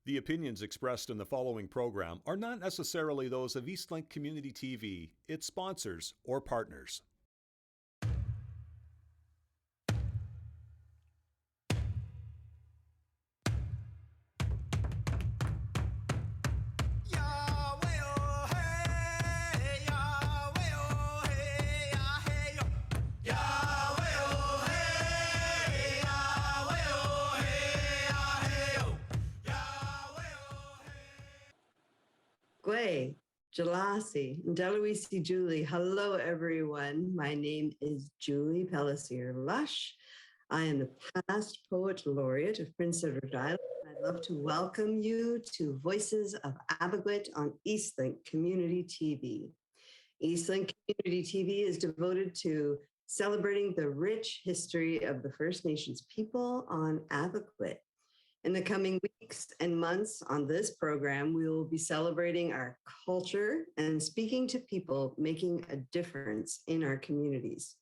The opinions expressed in the following program are not necessarily those of Eastlink Community TV, its sponsors, or partners. Gwe, Jalasi, Deloisi Julie. Hello, everyone. My name is Julie Pellissier Lush. I am the past poet laureate of Prince Edward Island. I'd love to welcome you to Voices of Epekwitk on Eastlink Community TV. Eastlink Community TV is devoted to celebrating the rich history of the First Nations people on Epekwitk. In the coming weeks and months on this program, we will be celebrating our culture and speaking to people making a difference in our communities.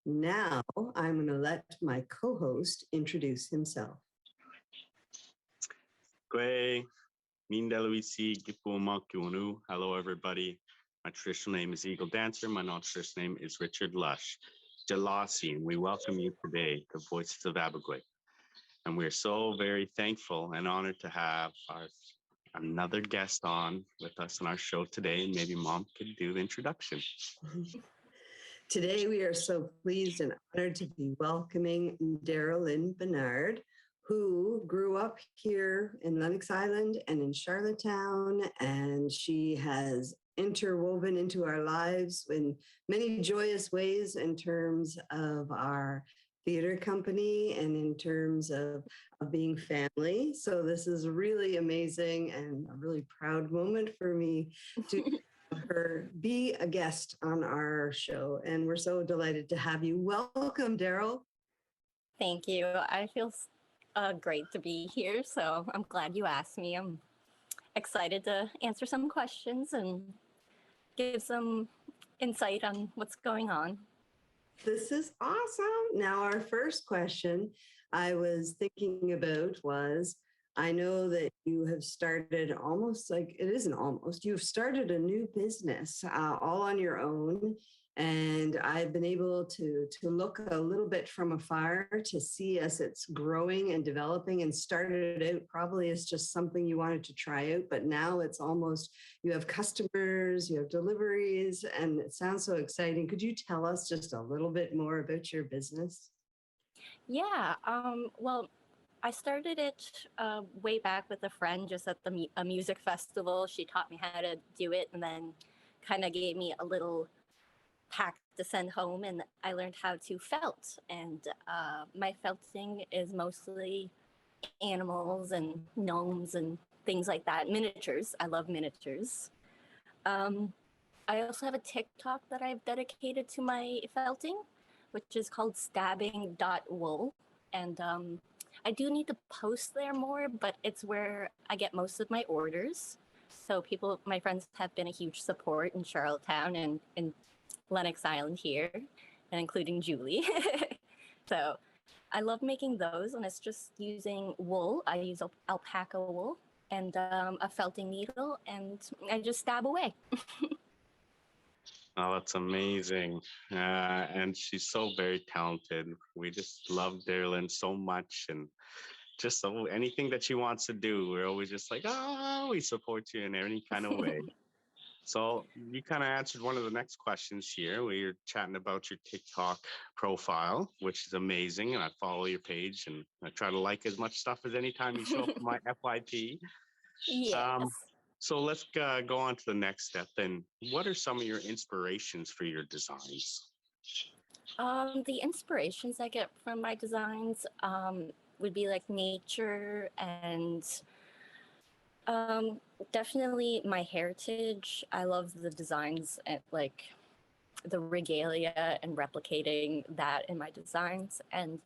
Now, I'm going to let my co-host introduce himself. Hello, everybody. My traditional name is Eagle Dancer. My non-traditional name is Richard Lush. Jalasi, and we welcome you today to Voices of Epekwitk. And we're so very thankful and honored to have another guest on with us on our show today. And maybe Mom could do the introduction. Today, we are so pleased and honored to be welcoming Darryl Bernard, who grew up here in Lennox Island and in Charlottetown, and she has interwoven into our lives in many joyous ways in terms of our theater company and in terms of being family. So this is really amazing and a really proud moment for me to have her be a guest on our show. And we're so delighted to have you. Welcome, Darryl. Thank you. I feel great to be here. So I'm glad you asked me. I'm excited to answer some questions and give some insight on what's going on. This is awesome. Now, our first question I was thinking about was, I know that you have started you've started a new business all on your own. And I've been able to look a little bit from afar to see as it's growing and developing, and started out probably as just something you wanted to try out, but now it's almost, you have customers, you have deliveries, and it sounds so exciting. Could you tell us just a little bit more about your business? Yeah, well, I started it way back with a friend just at a music festival. She taught me how to do it and then kind of gave me a little pack to send home, and I learned how to felt, and my felting is mostly animals and gnomes and things like that, miniatures. I love miniatures. I also have a TikTok that I've dedicated to my felting, which is called stabbing.wool, and I do need to post there more, but it's where I get most of my orders. So my friends have been a huge support in Charlottetown and in Lennox Island here, and including Julie. So I love making those, and it's just using wool. I use alpaca wool and a felting needle, and I just stab away. Oh, that's amazing. And she's so very talented. We just love Darylyn so much, and just anything that she wants to do, we're always just like, oh, we support you in any kind of way. So you kind of answered one of the next questions here. We were chatting about your TikTok profile, which is amazing. And I follow your page and I try to like as much stuff as anytime you show up in my FYP. Yes. So let's go on to the next step. Then what are some of your inspirations for your designs? The inspirations I get from my designs would be like nature and definitely my heritage. I love the designs and like the regalia and replicating that in my designs. And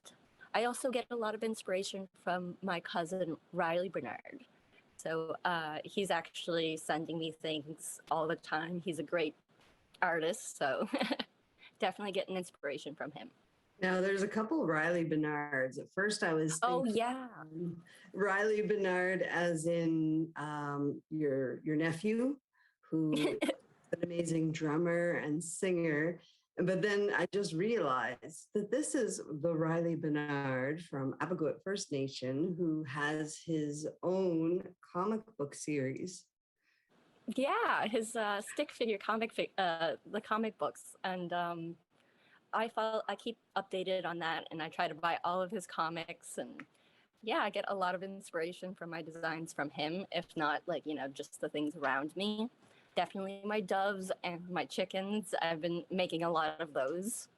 I also get a lot of inspiration from my cousin, Darryl Bernard. So he's actually sending me things all the time. He's a great artist, so definitely getting inspiration from him. Now, there's a couple Riley Bernards. At first, I was Oh thinking yeah. Riley Bernard, as in your nephew, who is an amazing drummer and singer. But then I just realized that this is the Riley Bernard from Epekwitk First Nation, who has his own comic book series. Yeah, his stick figure the comic books, and I keep updated on that, and I try to buy all of his comics, and yeah, I get a lot of inspiration from my designs from him, if not like, just the things around me. Definitely my doves and my chickens. I've been making a lot of those.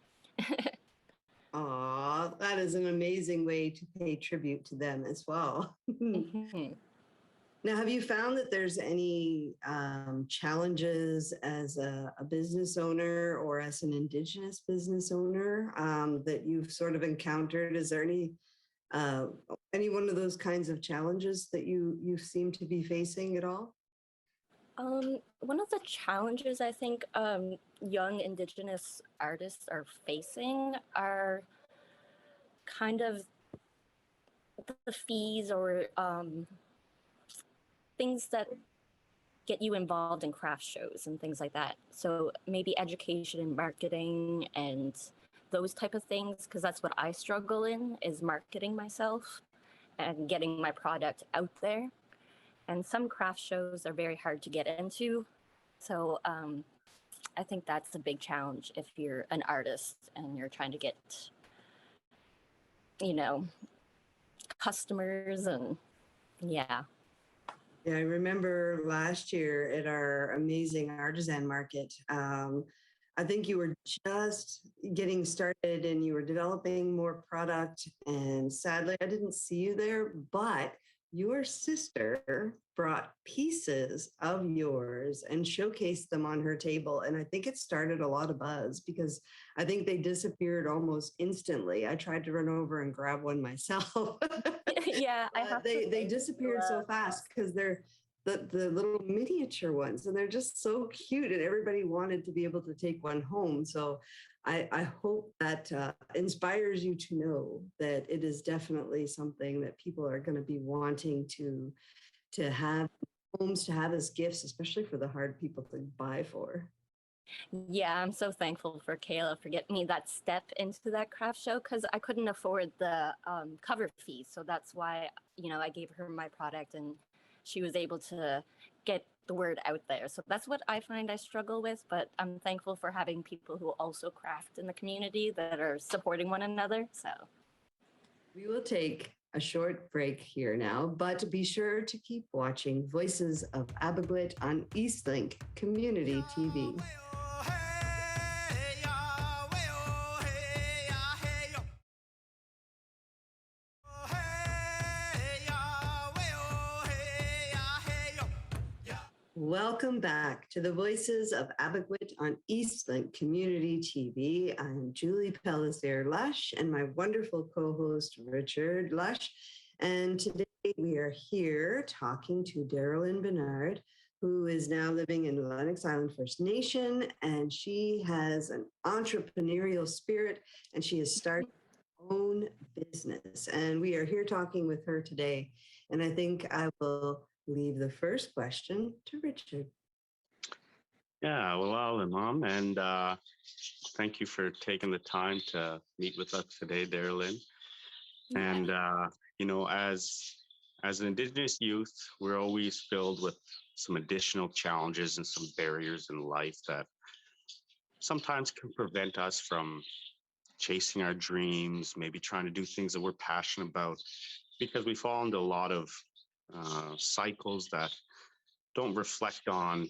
Aw, that is an amazing way to pay tribute to them as well. Mhm. Now, have you found that there's any challenges as a business owner or as an Indigenous business owner that you've sort of encountered? Is there uh, any one of those kinds of challenges that you seem to be facing at all? One of the challenges I think young Indigenous artists are facing are kind of the fees or things that get you involved in craft shows and things like that. So maybe education and marketing and those type of things, because that's what I struggle in, is marketing myself and getting my product out there. And some craft shows are very hard to get into. So I think that's a big challenge if you're an artist and you're trying to get, you know, customers and yeah. Yeah, I remember last year at our amazing artisan market. I think you were just getting started and you were developing more product. And sadly, I didn't see you there, but your sister brought pieces of yours and showcased them on her table. And I think it started a lot of buzz because I think they disappeared almost instantly. I tried to run over and grab one myself. Yeah, I have they disappeared so fast because they're the little miniature ones and they're just so cute and everybody wanted to be able to take one home. So I hope that inspires you to know that it is definitely something that people are going to be wanting to have homes, to have as gifts, especially for the hard people to buy for. Yeah, I'm so thankful for Kayla for getting me that step into that craft show because I couldn't afford the cover fees. So that's why, I gave her my product and she was able to get the word out there. So that's what I find I struggle with. But I'm thankful for having people who also craft in the community that are supporting one another. So we will take a short break here now, but be sure to keep watching Voices of Epekwitk on Eastlink Community TV. Welcome back to the Voices of Epekwitk on Eastlink Community TV. I'm Julie Pellissier Lush and my wonderful co-host Richard Lush. And today we are here talking to Darryl Bernard, who is now living in Lennox Island First Nation, and she has an entrepreneurial spirit, and she has started her own business. And we are here talking with her today. And I think I will leave the first question to Richard. Yeah, well, Mom, and thank you for taking the time to meet with us today, Darylyn. And as an Indigenous youth, we're always filled with some additional challenges and some barriers in life that sometimes can prevent us from chasing our dreams, maybe trying to do things that we're passionate about, because we fall into a lot of cycles that don't reflect on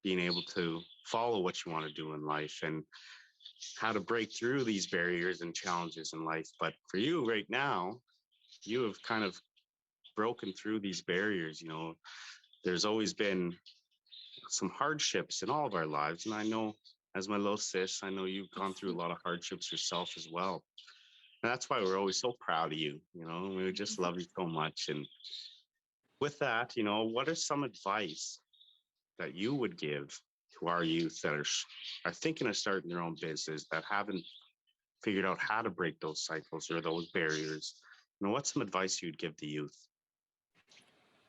being able to follow what you want to do in life and how to break through these barriers and challenges in life. But for you right now, you have kind of broken through these barriers. There's always been some hardships in all of our lives. And I know, as my little sis, I know you've gone through a lot of hardships yourself as well. And that's why we're always so proud of you. We just love you so much. And with that, what are some advice that you would give to our youth that are thinking of starting their own business, that haven't figured out how to break those cycles or those barriers. What's some advice you'd give the youth?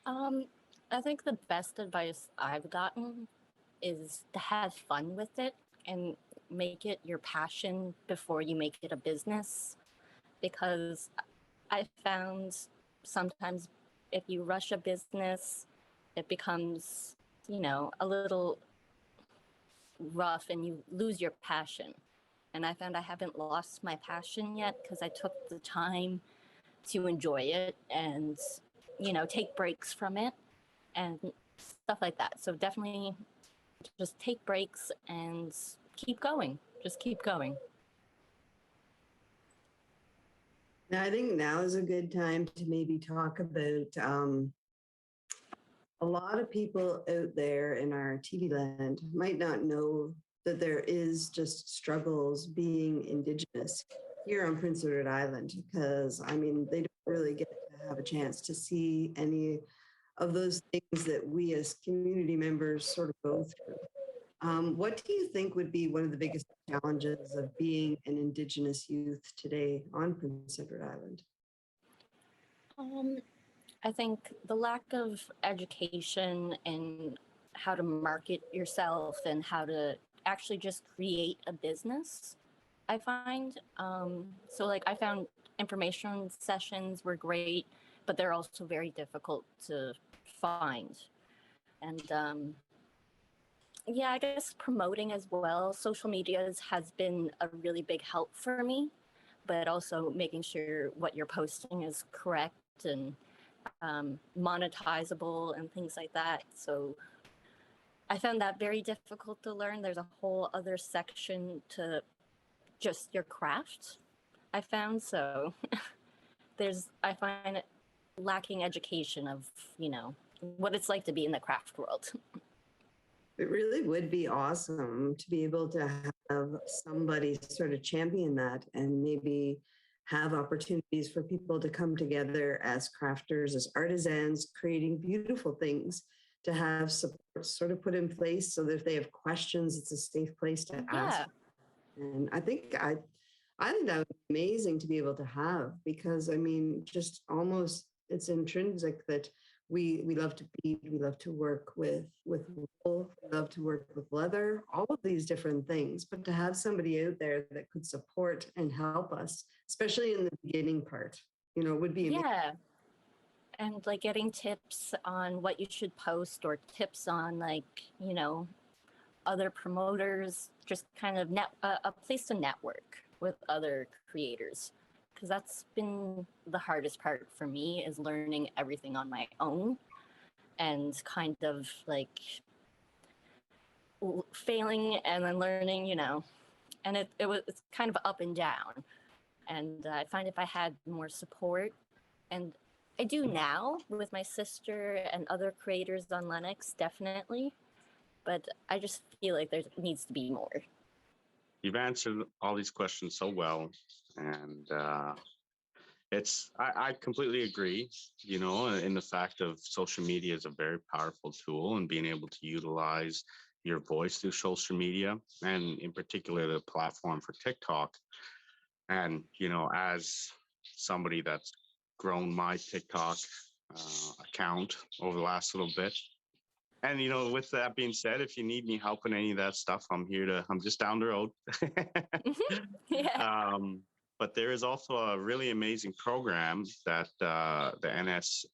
Um, I think the best advice I've gotten is to have fun with it and make it your passion before you make it a business. Because I found sometimes if you rush a business, it becomes, a little rough and you lose your passion. And I found I haven't lost my passion yet because I took the time to enjoy it and, take breaks from it and stuff like that. So definitely just take breaks and keep going. Just keep going. Now, I think now is a good time to maybe talk about a lot of people out there in our TV land might not know that there is just struggles being Indigenous here on Prince Edward Island, because I mean, they don't really get to have a chance to see any of those things that we as community members sort of go through. What do you think would be one of the biggest challenges of being an Indigenous youth today on Prince Edward Island? I think the lack of education and how to market yourself and how to actually just create a business, I find. So, like, I found information sessions were great, but they're also very difficult to find. And yeah, I guess promoting as well. Social media has been a really big help for me, but also making sure what you're posting is correct and monetizable and things like that. So I found that very difficult to learn. There's a whole other section to just your craft, I found. So I find it lacking education of, what it's like to be in the craft world. It really would be awesome to be able to have somebody sort of champion that and maybe have opportunities for people to come together as crafters, as artisans, creating beautiful things, to have support sort of put in place so that if they have questions, it's a safe place to ask. Yeah. And I think that would be amazing to be able to have, because I mean, just almost it's intrinsic that we love to bead, we love to work with wool, we love to work with leather, all of these different things. But to have somebody out there that could support and help us, especially in the beginning part, would be amazing. Yeah. And like getting tips on what you should post or tips on other promoters, just kind of a place to network with other creators. Because that's been the hardest part for me, is learning everything on my own and kind of like failing and then learning, and it's kind of up and down. And I find if I had more support, and I do now with my sister and other creators on Lennox, definitely, but I just feel like there needs to be more. You've answered all these questions so well, and I completely agree. In the fact of social media is a very powerful tool, and being able to utilize your voice through social media, and in particular the platform for TikTok. And as somebody that's grown my TikTok account over the last little bit. And, with that being said, if you need me help in any of that stuff, I'm just down the road. Yeah. But there is also a really amazing program that the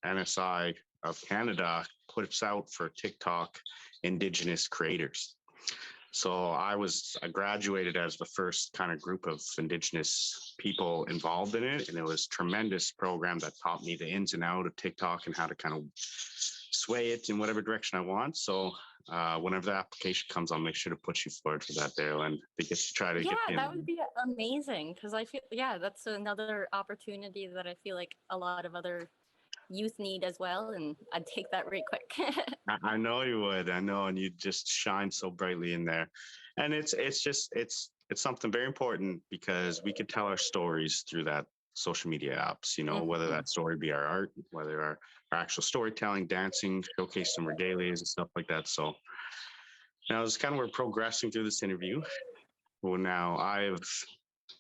NSI of Canada puts out for TikTok Indigenous creators. So I graduated as the first kind of group of Indigenous people involved in it. And it was a tremendous program that taught me the ins and outs of TikTok and how to kind of sway it in whatever direction I want. So whenever the application comes, I'll make sure to put you forward for that, Darryl, and to try to get in. That would be amazing, because I feel, that's another opportunity that I feel like a lot of other youth need as well, and I'd take that right quick. I know you would. I know, and you just shine so brightly in there. And it's something very important, because we could tell our stories through that social media apps, whether that story be our art, whether our actual storytelling, dancing, showcase some regalias and stuff like that. So now it's kind of, we're progressing through this interview. Well, now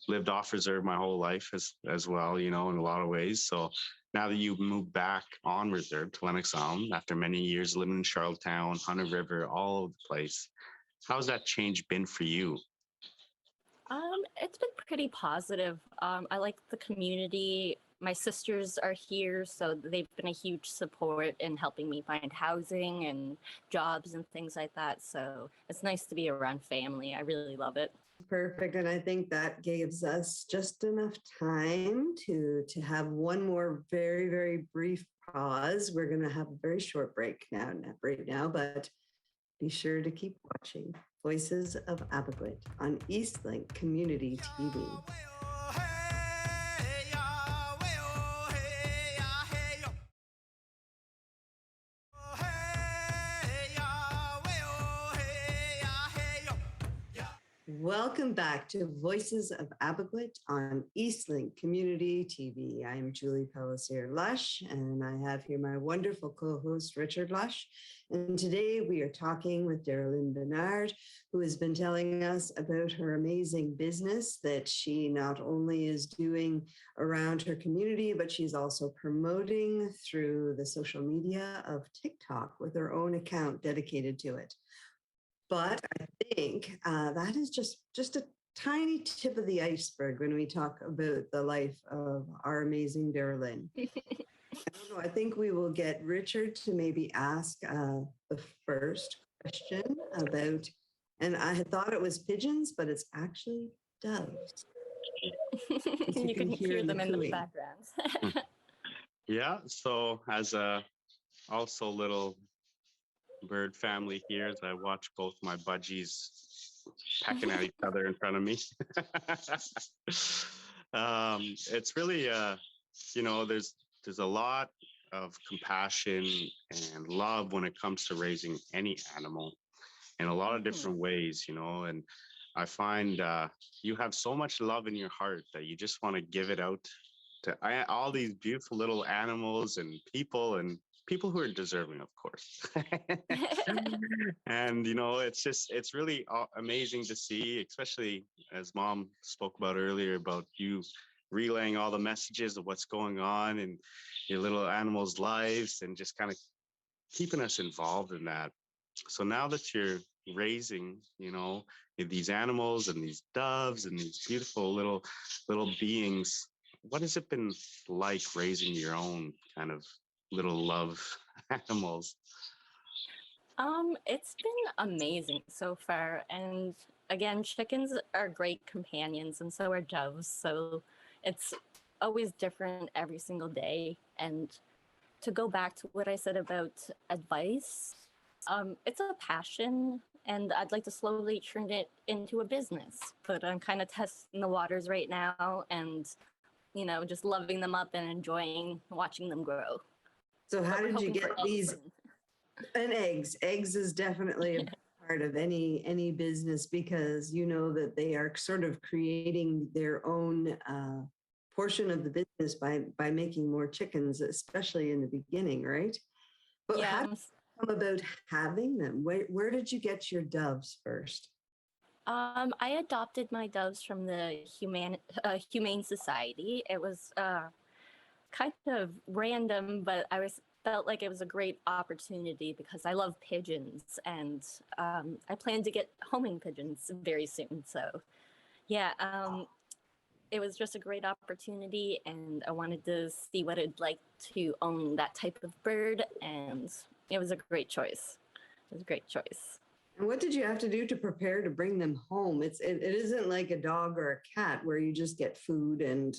lived off reserve my whole life as well, you know, in a lot of ways. So now that you've moved back on reserve to Lennox Island after many years living in Charlottetown, Hunter River, all over the place, how's that change been for you? It's been pretty positive. I like the community. My sisters are here, so they've been a huge support in helping me find housing and jobs and things like that. So it's nice to be around family. I really love it. Perfect. And I think that gives us just enough time to have one more very, very brief pause. We're going to have a very short break right now, but be sure to keep watching Voices of Epekwitk on Eastlink Community TV. Welcome back to Voices of Epekwitk on Eastlink Community TV. I'm Julie Pellissier Lush, and I have here my wonderful co-host, Richard Lush. And today we are talking with Darryl Bernard, who has been telling us about her amazing business that she not only is doing around her community, but she's also promoting through the social media of TikTok with her own account dedicated to it. But I think that is just a tiny tip of the iceberg when we talk about the life of our amazing Darlene. I don't know. I think we will get Richard to maybe ask the first question about, and I had thought it was pigeons, but it's actually doves. You can hear them in the background. Yeah. So as a also little bird family here, as I watch both my budgies pecking at each other in front of me. It's really, you know, there's a lot of compassion and love when it comes to raising any animal in a lot of different ways, you know, and I find you have so much love in your heart that you just want to give it out to all these beautiful little animals and people who are deserving, of course. And, you know, it's really amazing to see, especially as Mom spoke about earlier, about you relaying all the messages of what's going on in your little animals' lives and just kind of keeping us involved in that. So now that you're raising, you know, these animals and these doves and these beautiful little beings, what has it been like raising your own kind of little love animals? It's been amazing so far. And again, chickens are great companions, and so are doves. So it's always different every single day. And to go back to what I said about advice, it's a passion, and I'd like to slowly turn it into a business. But I'm kind of testing the waters right now, and you know, just loving them up and enjoying watching them grow. So how did you get these? And eggs is definitely a part of any business, because you know that they are sort of creating their own portion of the business by making more chickens, especially in the beginning, right? But how did you come about having them? Where did you get your doves first? I adopted my doves from the Humane Society. It was kind of random, but felt like it was a great opportunity because I love pigeons, and I plan to get homing pigeons very soon. So yeah, it was just a great opportunity, and I wanted to see what it'd like to own that type of bird, and it was a great choice. It was a great choice. And what did you have to do to prepare to bring them home? It isn't like a dog or a cat where you just get food and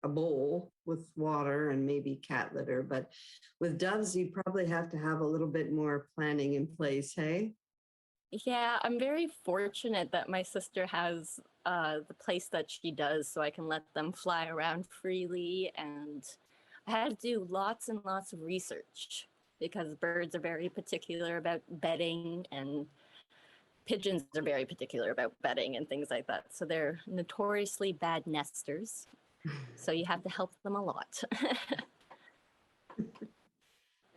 a bowl with water and maybe cat litter. But with doves, you probably have to have a little bit more planning in place, hey? Yeah, I'm very fortunate that my sister has the place that she does, so I can let them fly around freely. And I had to do lots and lots of research because birds are very particular about bedding, and pigeons are very particular about bedding and things like that. So they're notoriously bad nesters. So you have to help them a lot.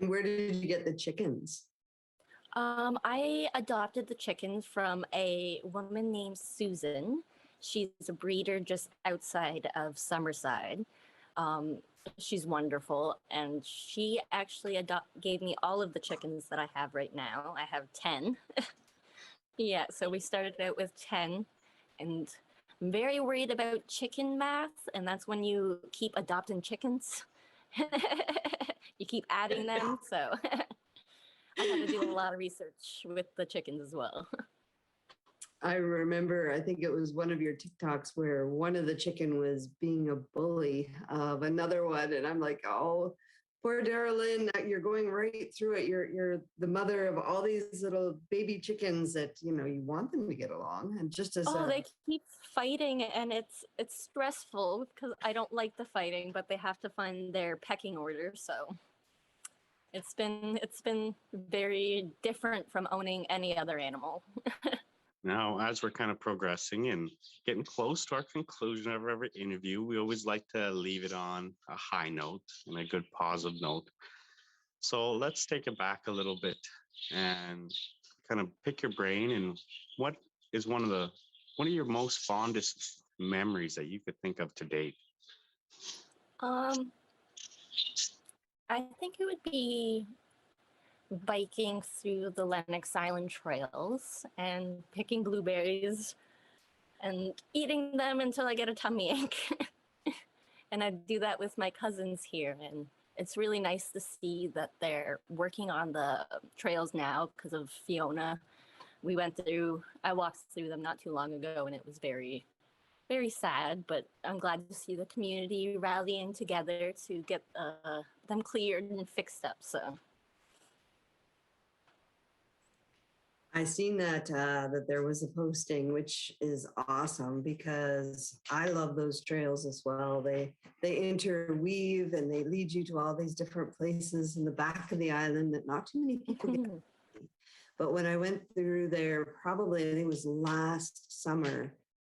And where did you get the chickens? I adopted the chickens from a woman named Susan, She's a breeder just outside of Summerside. She's wonderful, and she actually gave me all of the chickens that I have right now. I have 10. Yeah, so we started out with 10, and I'm very worried about chicken math, and that's when you keep adopting chickens. You keep adding them, so I had to do a lot of research with the chickens as well. I remember, I think it was one of your TikToks where one of the chicken was being a bully of another one. And I'm like, oh, poor Darylyn, you're going right through it. You're the mother of all these little baby chickens that, you know, you want them to get along. And just as they keep fighting, and it's stressful because I don't like the fighting, but they have to find their pecking order. So it's been very different from owning any other animal. Now, as we're kind of progressing and getting close to our conclusion of every interview, we always like to leave it on a high note and a good positive note. So let's take it back a little bit and kind of pick your brain. And what is one of your most fondest memories that you could think of to date? I think it would be biking through the Lennox Island trails and picking blueberries and eating them until I get a tummy ache. And I do that with my cousins here, and it's really nice to see that they're working on the trails now because of Fiona. I walked through them not too long ago, and it was very, very sad, but I'm glad to see the community rallying together to get them cleared and fixed up. So I seen that that there was a posting, which is awesome because I love those trails as well. They interweave and they lead you to all these different places in the back of the island that not too many people get. But when I went through there, probably I think it was last summer,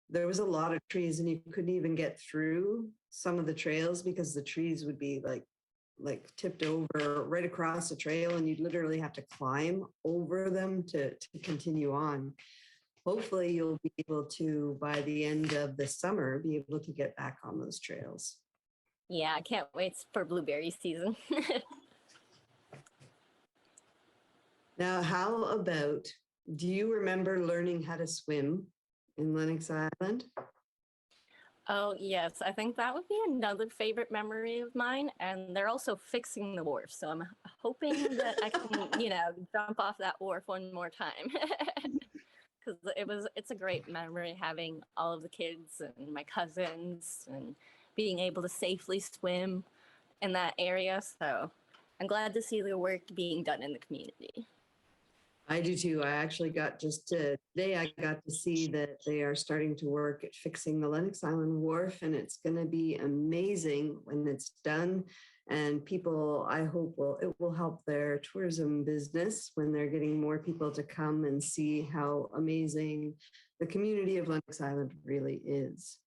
there was a lot of trees and you couldn't even get through some of the trails because the trees would be like tipped over right across the trail, and you'd literally have to climb over them to continue on. Hopefully you'll be able to, by the end of the summer, be able to get back on those trails. Yeah, I can't wait for blueberry season. Now, how about, do you remember learning how to swim in Lennox Island? Oh, yes. I think that would be another favorite memory of mine. And they're also fixing the wharf. So I'm hoping that I can, jump off that wharf one more time. Because it's a great memory having all of the kids and my cousins and being able to safely swim in that area. So I'm glad to see the work being done in the community. I do too. I actually today I got to see that they are starting to work at fixing the Lennox Island Wharf, and it's going to be amazing when it's done. And people, I hope it will help their tourism business when they're getting more people to come and see how amazing the community of Lennox Island really is.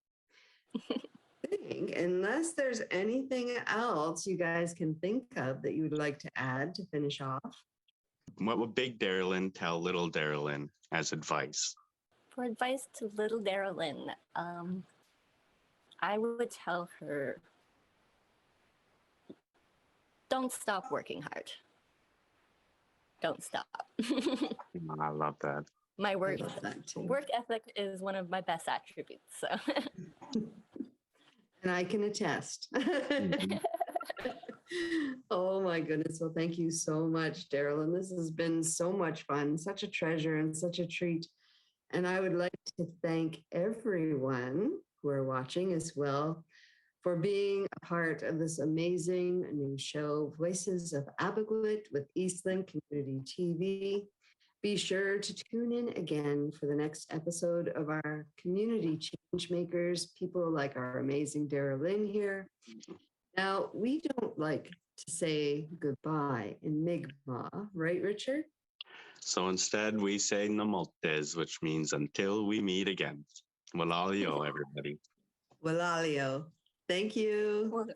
Unless there's anything else you guys can think of that you would like to add to finish off. What would big Darylyn tell little Darylyn as advice? For advice to little Darylyn, I would tell her, don't stop working hard. Don't stop. I love that. My work ethic is one of my best attributes. So. And I can attest. Oh my goodness. Well, thank you so much, Darylyn. This has been so much fun, such a treasure and such a treat. And I would like to thank everyone who are watching as well for being a part of this amazing new show, Voices of Epekwitk with Eastlink Community TV. Be sure to tune in again for the next episode of our Community Change Makers, people like our amazing Darylyn here. Now, we don't like to say goodbye in Mi'kmaq, right, Richard? So instead, we say Namotes, which means until we meet again. Walalio, everybody. Walalio. Thank you.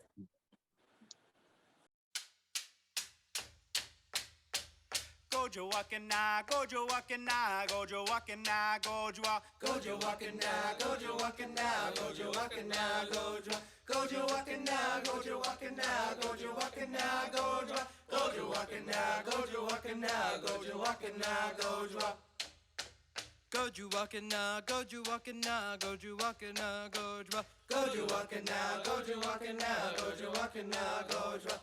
Gojo walking na, gojo walking na, gojo walking na, gojo gojo walking na, gojo walking na, gojo walking na, gojo gojo walking na, gojo walking na, gojo walking na, gojo gojo walking na, gojo walking na, gojo walking na, gojo gojo walking na, gojo walking na, gojo walking na, gojo gojo walking na, gojo walking na, gojo walking na, gojo